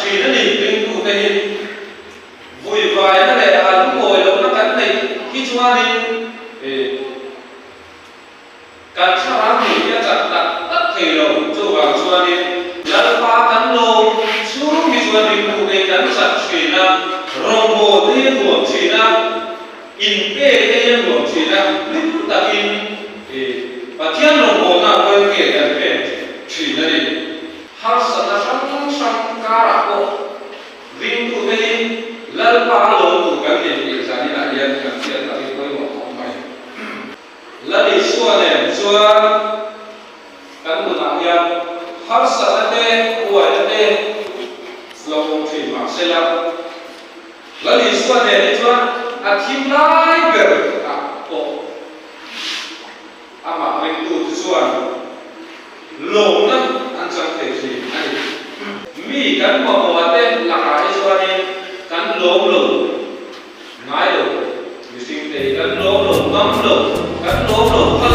chỉ nó nhìn tinh cụ đây vui vài nó lại cũng ngồi đâu nó cắn này khi chúng ta đi cắn sao ám thì cái chặt đặt tất thầy đầu cho vào chúng ta đi lần ba cắn lô xuống khi chúng ta đi cụ đây cắn chặt chỉ là rồng bồ thế của chỉ là in kê cái của chỉ là lúc ta in và thiên rồng bồ nào quay kể cái về chỉ là đi har sana sang sang cara ko ring tu đây lần ba lô tu cái gì thì sao đi lại yên cái chuyện là đi quay một không phải lần đi xua này xua cái một nào yên har sana đây quay đây lòng thủy mặc xe lắm lần đi xua này xua thím lại bể cổ mà ring tu xua lồng nó anh chẳng thể gì này mi cắn một mùa tên là cái xua đi cắn lốm lủng ngái lủng mình sinh tế cắn lốm lủng ngâm lủng cắn lốm lủng